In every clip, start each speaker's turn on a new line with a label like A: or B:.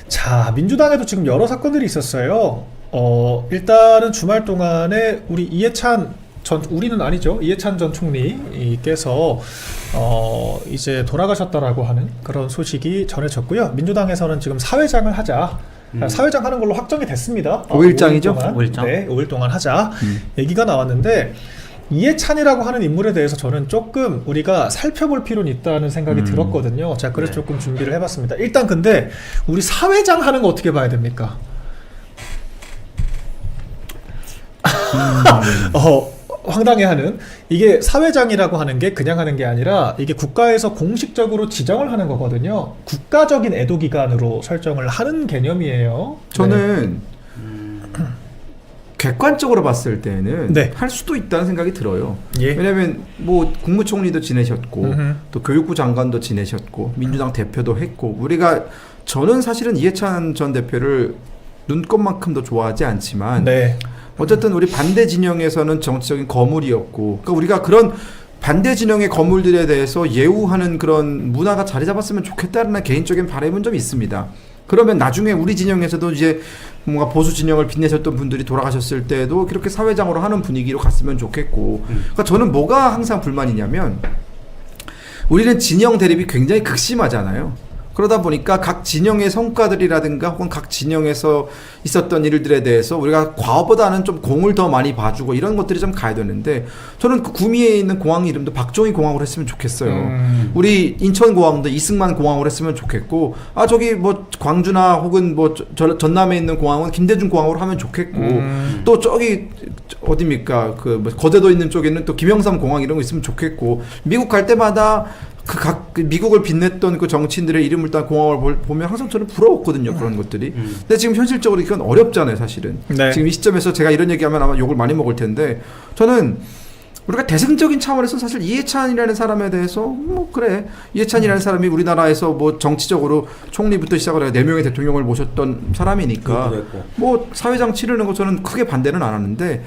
A: 자, 민주당에도 지금 여러 사건들이 있었어요. 일단은 주말 동안에 우리 우리는 아니죠. 이해찬 전 총리께서 이제 돌아가셨다라고 하는 그런 소식이 전해졌고요. 민주당에서는 지금 사회장을 하자. 사회장 하는 걸로 확정이 됐습니다.
B: 5일장이죠?
A: 5일 네, 5일 동안 하자. 얘기가 나왔는데 이해찬이라고 하는 인물에 대해서 저는 조금 우리가 살펴볼 필요는 있다는 생각이 들었거든요. 자, 그래서 조금 준비를 해봤습니다. 일단 근데 우리 사회장 하는 거 어떻게 봐야 됩니까? 황당해하는 이게 사회장이라고 하는 게 그냥 하는 게 아니라 이게 국가에서 공식적으로 지정을 하는 거거든요. 국가적인 애도기간으로 설정을 하는 개념이에요.
B: 저는 객관적으로 봤을 때는
A: 네.
B: 할 수도 있다는 생각이 들어요.
A: 예.
B: 왜냐하면 뭐 국무총리도 지내셨고 또 교육부 장관도 지내셨고 민주당 대표도 했고 저는 사실은 이해찬 전 대표를 눈꼽만큼도 좋아하지 않지만
A: 네.
B: 어쨌든 우리 반대 진영에서는 정치적인 거물이었고, 그러니까 우리가 그런 반대 진영의 거물들에 대해서 예우하는 그런 문화가 자리 잡았으면 좋겠다는 개인적인 바람은 좀 있습니다. 그러면 나중에 우리 진영에서도 이제 뭔가 보수 진영을 빛내셨던 분들이 돌아가셨을 때도 그렇게 사회장으로 하는 분위기로 갔으면 좋겠고, 그러니까 저는 뭐가 항상 불만이냐면 우리는 진영 대립이 굉장히 극심하잖아요. 그러다 보니까 각 진영의 성과들이라든가 혹은 각 진영에서 있었던 일들에 대해서 우리가 과거보다는 좀 공을 더 많이 봐주고 이런 것들이 좀 가야 되는데, 저는 그 구미에 있는 공항 이름도 박정희 공항으로 했으면 좋겠어요. 우리 인천공항도 이승만 공항으로 했으면 좋겠고, 저기 뭐 광주나 혹은 뭐 전남에 있는 공항은 김대중 공항으로 하면 좋겠고, 또 저기 어디입니까 뭐 거제도 있는 쪽에는 또 김영삼 공항 이런 거 있으면 좋겠고, 미국 갈 때마다 미국을 빛냈던 그 정치인들의 이름을 딴 공항을 보면 항상 저는 부러웠거든요, 그런 것들이. 근데 지금 현실적으로 이건 어렵잖아요, 사실은.
A: 네.
B: 지금 이 시점에서 제가 이런 얘기하면 아마 욕을 많이 먹을 텐데, 저는 우리가 대승적인 차원에서 사실 이해찬이라는 사람에 대해서 뭐 그래, 이해찬이라는 사람이 우리나라에서 뭐 정치적으로 총리부터 시작을 해서 4명의 대통령을 모셨던 사람이니까 뭐 사회장 치르는 거 저는 크게 반대는 안 하는데,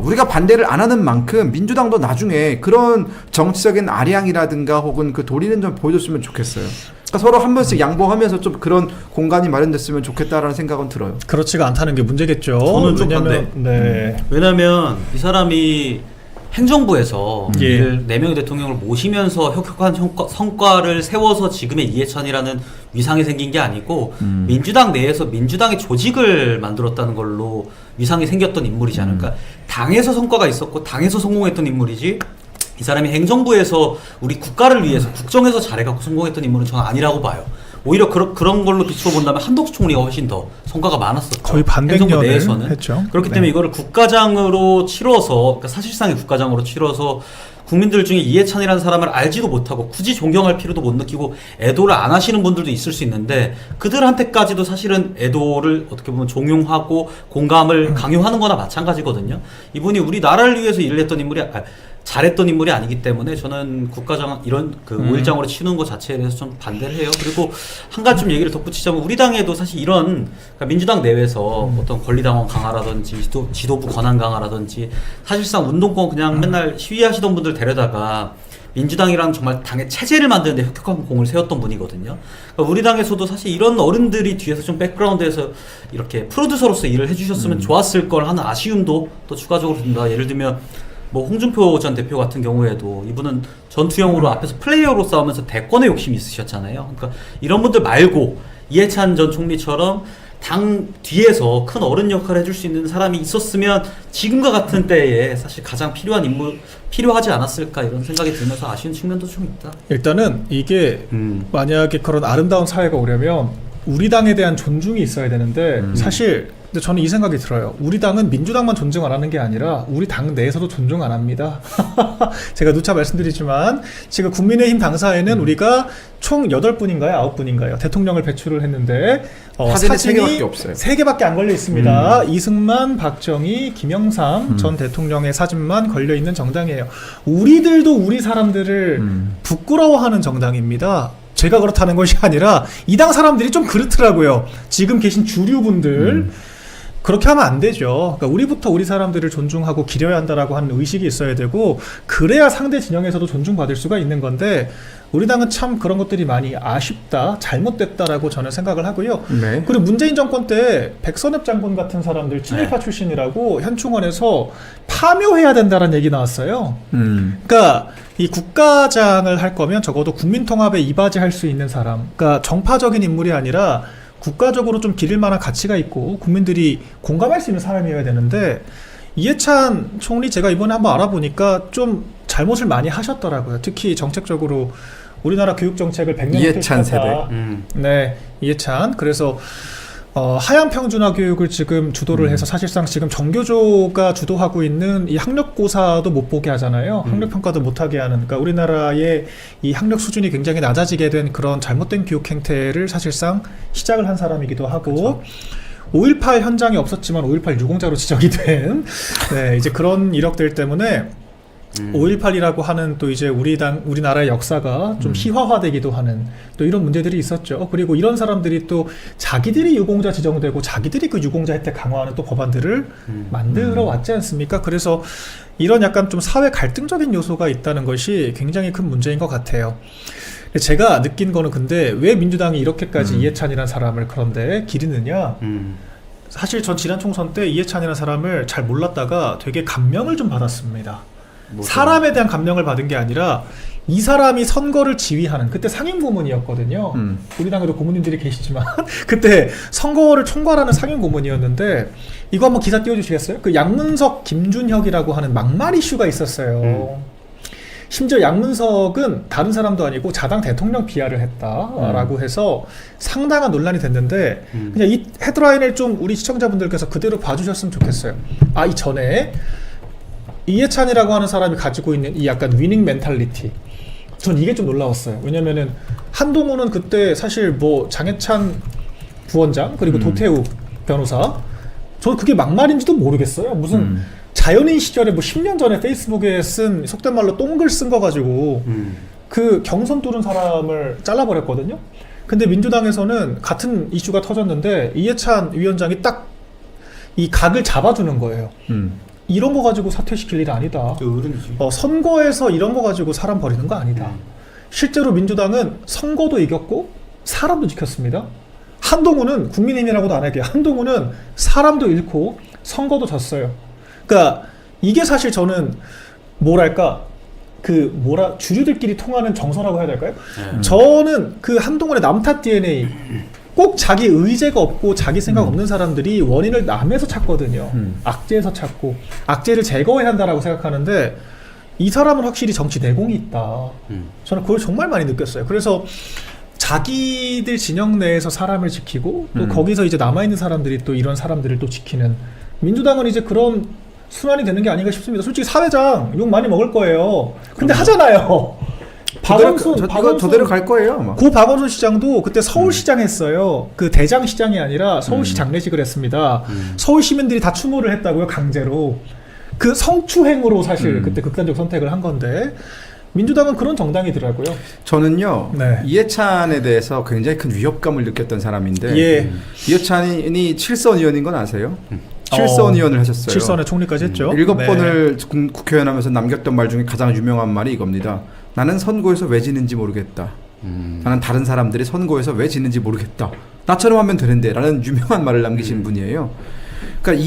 B: 우리가 반대를 안 하는 만큼 민주당도 나중에 그런 정치적인 아량이라든가 혹은 그 도리는 좀 보여줬으면 좋겠어요. 그러니까 서로 한 번씩 양보하면서 좀 그런 공간이 마련됐으면 좋겠다라는 생각은 들어요.
A: 그렇지가 않다는 게 문제겠죠.
C: 저는 좀 반대. 왜냐면 이 사람이 행정부에서 이를 4명의 대통령을 모시면서 혁혁한 성과를 세워서 지금의 이해찬이라는 위상이 생긴 게 아니고 민주당 내에서 민주당의 조직을 만들었다는 걸로 위상이 생겼던 인물이잖아요. 그러니까 당에서 성과가 있었고 당에서 성공했던 인물이지, 이 사람이 행정부에서 우리 국가를 위해서 국정에서 잘해갖고 성공했던 인물은 저는 아니라고 봐요. 오히려 그런 걸로 비추어 본다면 한덕수 총리가 훨씬 더 성과가 많았었죠.
A: 거의
C: 행정부 내에서는.
A: 했죠.
C: 그렇기 때문에 이거를 국가장으로 치러서, 그러니까 사실상의 국가장으로 치러서 국민들 중에 이해찬이라는 사람을 알지도 못하고 굳이 존경할 필요도 못 느끼고 애도를 안 하시는 분들도 있을 수 있는데, 그들한테까지도 사실은 애도를 어떻게 보면 종용하고 공감을 강요하는 거나 마찬가지거든요. 이분이 우리나라를 위해서 일을 했던 잘했던 인물이 아니기 때문에 저는 국가장 이런 그 5일장으로 치는 것 자체에 대해서 좀 반대를 해요. 그리고 한 가지 좀 얘기를 덧붙이자면 우리 당에도 사실 이런, 그러니까 민주당 내에서 어떤 권리당원 강화라든지 지도부 권한 강화라든지 사실상 운동권 그냥 맨날 시위하시던 분들 데려다가 민주당이랑 정말 당의 체제를 만드는데 혁혁한 공을 세웠던 분이거든요. 그러니까 우리 당에서도 사실 이런 어른들이 뒤에서 좀 백그라운드에서 이렇게 프로듀서로서 일을 해주셨으면 좋았을 걸 하는 아쉬움도 또 추가적으로 든다. 예를 들면 뭐 홍준표 전 대표 같은 경우에도 이분은 전투형으로 앞에서 플레이어로 싸우면서 대권의 욕심이 있으셨잖아요. 그러니까 이런 분들 말고 이해찬 전 총리처럼 당 뒤에서 큰 어른 역할을 해줄 수 있는 사람이 있었으면 지금과 같은 때에 사실 가장 필요한 인물, 필요하지 않았을까 이런 생각이 들면서 아쉬운 측면도 좀 있다.
A: 일단은 이게 만약에 그런 아름다운 사회가 오려면 우리 당에 대한 존중이 있어야 되는데, 사실 근데 저는 이 생각이 들어요. 우리 당은 민주당만 존중 안 하는 게 아니라 우리 당 내에서도 존중 안 합니다. 제가 누차 말씀드리지만 지금 국민의힘 당사에는 우리가 총 8분인가요? 9분인가요? 대통령을 배출을 했는데
B: 사진이 3개밖에 없어요.
A: 3개밖에 안 걸려 있습니다. 이승만, 박정희, 김영삼 전 대통령의 사진만 걸려 있는 정당이에요. 우리들도 우리 사람들을 부끄러워하는 정당입니다. 제가 그렇다는 것이 아니라 이 당 사람들이 좀 그렇더라고요. 지금 계신 주류분들 그렇게 하면 안 되죠. 그러니까 우리부터 우리 사람들을 존중하고 기려야 한다라고 하는 의식이 있어야 되고 그래야 상대 진영에서도 존중받을 수가 있는 건데 우리 당은 참 그런 것들이 많이 아쉽다, 잘못됐다라고 저는 생각을 하고요.
B: 네.
A: 그리고 문재인 정권 때 백선엽 장군 같은 사람들 친일파 출신이라고 현충원에서 파묘해야 된다는 얘기 나왔어요. 그러니까 이 국가장을 할 거면 적어도 국민통합에 이바지할 수 있는 사람, 그러니까 정파적인 인물이 아니라 국가적으로 좀 기릴 만한 가치가 있고 국민들이 공감할 수 있는 사람이어야 되는데 이해찬 총리 제가 이번에 한번 알아보니까 좀 잘못을 많이 하셨더라고요. 특히 정책적으로 우리나라 교육 정책을 100년
B: 이해찬 세대.
A: 네, 이해찬. 그래서 하향 평준화 교육을 지금 주도를 해서 사실상 지금 정교조가 주도하고 있는 이 학력고사도 못 보게 하잖아요. 학력평가도 못하게 하는. 그러니까 우리나라의 이 학력 수준이 굉장히 낮아지게 된 그런 잘못된 교육 행태를 사실상 시작을 한 사람이기도 하고 5.18 현장에 없었지만 5.18 유공자로 지정이 된 네, 이제 그런 이력들 때문에 5.18이라고 하는 또 이제 우리나라의 역사가 좀 희화화되기도 하는 또 이런 문제들이 있었죠. 그리고 이런 사람들이 또 자기들이 유공자 지정되고 자기들이 그 유공자 혜택 강화하는 또 법안들을 만들어 왔지 않습니까? 그래서 이런 약간 좀 사회 갈등적인 요소가 있다는 것이 굉장히 큰 문제인 것 같아요. 제가 느낀 거는 근데 왜 민주당이 이렇게까지 이해찬이라는 사람을 그런데 기리느냐? 사실 전 지난 총선 때 이해찬이라는 사람을 잘 몰랐다가 되게 감명을 좀 받았습니다. 사람에 대한 감명을 받은 게 아니라 이 사람이 선거를 지휘하는 그때 상임고문이었거든요. 우리 당에도 고문님들이 계시지만 그때 선거를 총괄하는 상임고문이었는데 이거 한번 기사 띄워주시겠어요? 그 양문석 김준혁이라고 하는 막말 이슈가 있었어요. 심지어 양문석은 다른 사람도 아니고 자당 대통령 비하를 했다라고 해서 상당한 논란이 됐는데 그냥 이 헤드라인을 좀 우리 시청자분들께서 그대로 봐주셨으면 좋겠어요. 아, 이 전에 이해찬이라고 하는 사람이 가지고 있는 이 약간 위닝 멘탈리티, 전 이게 좀 놀라웠어요. 왜냐면은 한동훈은 그때 사실 뭐 장해찬 부원장 그리고 도태욱 변호사, 저는 그게 막말인지도 모르겠어요. 무슨 자연인 시절에 뭐 10년 전에 페이스북에 쓴 속된 말로 똥글 쓴 거 가지고 그 경선 뚫은 사람을 잘라버렸거든요. 근데 민주당에서는 같은 이슈가 터졌는데 이해찬 위원장이 딱 이 각을 잡아주는 거예요. 이런 거 가지고 사퇴시킬 일 아니다. 선거에서 이런 거 가지고 사람 버리는 거 아니다. 실제로 민주당은 선거도 이겼고 사람도 지켰습니다. 한동훈은 국민의힘이라고도 안 할게요. 한동훈은 사람도 잃고 선거도 졌어요. 그러니까 이게 사실 저는 뭐랄까 주류들끼리 통하는 정서라고 해야 될까요? 저는 그 한동훈의 남탓 DNA 꼭 자기 의제가 없고 자기 생각 없는 사람들이 원인을 남에서 찾거든요. 악재에서 찾고 악재를 제거해야 한다라고 생각하는데 이 사람은 확실히 정치 내공이 있다. 저는 그걸 정말 많이 느꼈어요. 그래서 자기들 진영 내에서 사람을 지키고 또 거기서 이제 남아있는 사람들이 또 이런 사람들을 또 지키는, 민주당은 이제 그런 순환이 되는 게 아닌가 싶습니다. 솔직히 사회장 욕 많이 먹을 거예요. 근데 하잖아요.
B: 저대로 갈 거예요 아마.
A: 고 박원순 시장도 그때 서울시장 했어요. 그 대장시장이 아니라 서울시 장례식을 했습니다. 서울 시민들이 다 추모를 했다고요, 강제로. 그 성추행으로 사실 그때 극단적 선택을 한 건데 민주당은 그런 정당이더라고요.
B: 저는요,
A: 네.
B: 이해찬에 대해서 굉장히 큰 위협감을 느꼈던 사람인데
A: 예.
B: 이해찬이 7선 의원인 건 아세요? 7선 의원을 하셨어요.
A: 7선에 총리까지 했죠.
B: 7번을 국회의원 하면서 남겼던 말 중에 가장 유명한 말이 이겁니다. 나는 선거에서 왜 지는지 모르겠다. 나는 다른 사람들이 선거에서 왜 지는지 모르겠다. 나처럼 하면 되는데 라는 유명한 말을 남기신 분이에요. 그러니까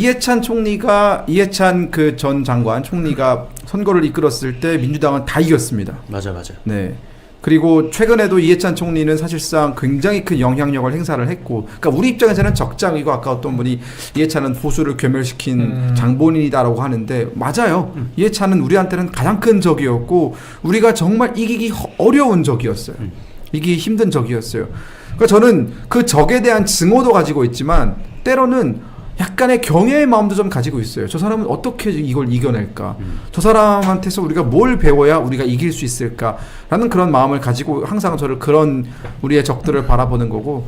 B: 이해찬 그 전 장관 총리가 선거를 이끌었을 때 민주당은 다 이겼습니다.
C: 맞아.
B: 네. 그리고 최근에도 이해찬 총리는 사실상 굉장히 큰 영향력을 행사를 했고, 그러니까 우리 입장에서는 적장이고, 아까 어떤 분이 이해찬은 보수를 괴멸시킨 장본인이다라고 하는데 맞아요. 이해찬은 우리한테는 가장 큰 적이었고 우리가 정말 이기기 어려운 적이었어요. 이기기 힘든 적이었어요. 그러니까 저는 그 적에 대한 증오도 가지고 있지만 때로는 약간의 경외의 마음도 좀 가지고 있어요. 저 사람은 어떻게 이걸 이겨낼까? 저 사람한테서 우리가 뭘 배워야 우리가 이길 수 있을까라는 그런 마음을 가지고 항상 저를 그런 우리의 적들을 바라보는 거고,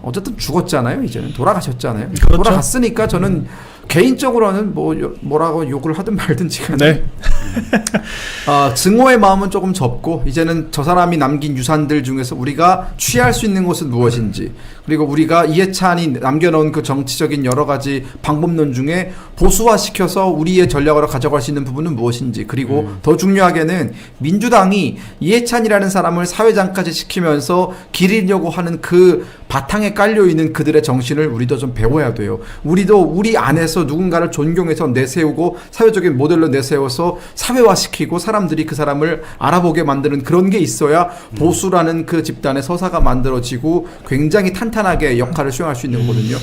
B: 어쨌든 죽었잖아요. 이제는 돌아가셨잖아요.
A: 그렇죠.
B: 돌아갔으니까 저는 개인적으로는 뭐라고 욕을 하든 말든지 간에
A: 네.
B: 증오의 마음은 조금 접고 이제는 저 사람이 남긴 유산들 중에서 우리가 취할 수 있는 것은 무엇인지, 그리고 우리가 이해찬이 남겨놓은 그 정치적인 여러 가지 방법론 중에 보수화시켜서 우리의 전략으로 가져갈 수 있는 부분은 무엇인지, 그리고 더 중요하게는 민주당이 이해찬이라는 사람을 사회장까지 시키면서 기리려고 하는 그 바탕에 깔려있는 그들의 정신을 우리도 좀 배워야 돼요. 우리도 우리 안에서 누군가를 존경해서 내세우고 사회적인 모델로 내세워서 사회화시키고 사람들이 그 사람을 알아보게 만드는 그런 게 있어야 보수라는 그 집단의 서사가 만들어지고 굉장히 탄탄하게 역할을 수행할 수 있는 거거든요.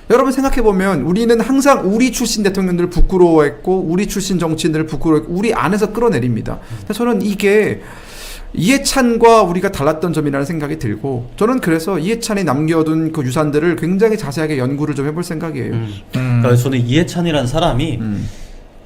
B: 여러분 생각해보면 우리는 항상 우리 출신 대통령들을 부끄러워했고 우리 출신 정치인들을 부끄러워했고 우리 안에서 끌어내립니다. 저는 이게 이해찬과 우리가 달랐던 점이라는 생각이 들고, 저는 그래서 이해찬이 남겨둔 그 유산들을 굉장히 자세하게 연구를 좀 해볼 생각이에요.
C: 그러니까 저는 이해찬이라는 사람이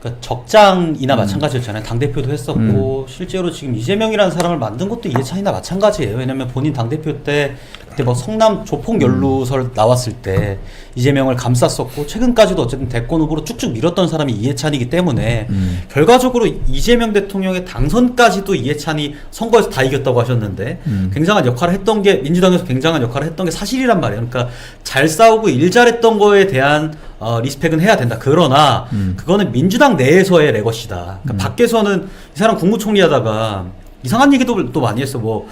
C: 그러니까 적장이나 마찬가지였잖아요. 당대표도 했었고 실제로 지금 이재명이라는 사람을 만든 것도 이해찬이나 마찬가지예요. 왜냐면 본인 당대표 때 그때 뭐 성남 조폭 연루설 나왔을 때 이재명을 감쌌었고 최근까지도 어쨌든 대권 후보로 쭉쭉 밀었던 사람이 이해찬이기 때문에 결과적으로 이재명 대통령의 당선까지도 이해찬이 선거에서 다 이겼다고 하셨는데 굉장한 역할을 했던 게, 민주당에서 굉장한 역할을 했던 게 사실이란 말이에요. 그러니까 잘 싸우고 일 잘했던 거에 대한 리스펙은 해야 된다. 그러나 그거는 민주당 내에서의 레거시다. 그러니까 밖에서는 이 사람 국무총리 하다가 이상한 얘기도 또 많이 했어. 뭐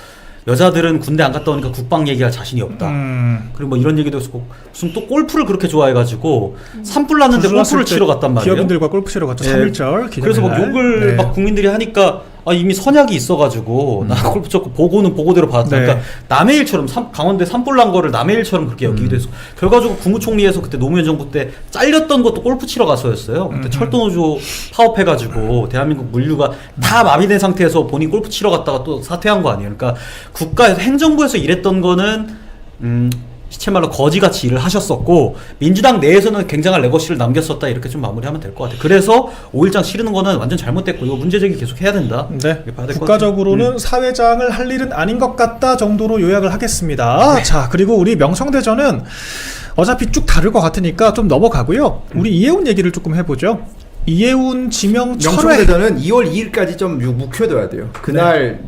C: 여자들은 군대 안 갔다 오니까 국방 얘기할 자신이 없다. 그리고 뭐 이런 얘기도 했고, 무슨 또 골프를 그렇게 좋아해가지고 산불 났는데 골프를 치러 갔단 말이에요.
A: 기업인들과 골프 치러 갔죠. 3.1절 기념일.
C: 그래서 막 욕을
A: 네.
C: 막 국민들이 하니까 이미 선약이 있어가지고 나 골프 쳤고 보고는 보고대로 받았다.
A: 네.
C: 그러니까 남의 일처럼 강원도에 산불 난 거를 남의 일처럼 그렇게 여기기도 했어. 결과적으로 국무총리에서 그때 노무현 정부 때 잘렸던 것도 골프 치러 가서였어요. 그때 철도노조 파업해가지고 대한민국 물류가 다 마비된 상태에서 본인 골프 치러 갔다가 또 사퇴한 거 아니에요. 그러니까 국가에서 행정부에서 일했던 거는 시체말로 거지같이 일을 하셨었고 민주당 내에서는 굉장한 레거시를 남겼었다, 이렇게 좀 마무리하면 될 것 같아요. 그래서 5일장 치르는 거는 완전 잘못됐고 이거 문제제기 계속 해야 된다.
A: 네.
C: 이렇게 봐야 될것 같아요.
A: 국가적으로는 사회장을 할 일은 아닌 것 같다 정도로 요약을 하겠습니다.
C: 네.
A: 자, 그리고 우리 명성대전은 어차피 쭉 다를 것 같으니까 좀 넘어가고요. 우리 이해운 얘기를 조금 해보죠. 이해운 지명 철회.
B: 명성대전은 2월 2일까지 좀 묵혀둬야 돼요. 그날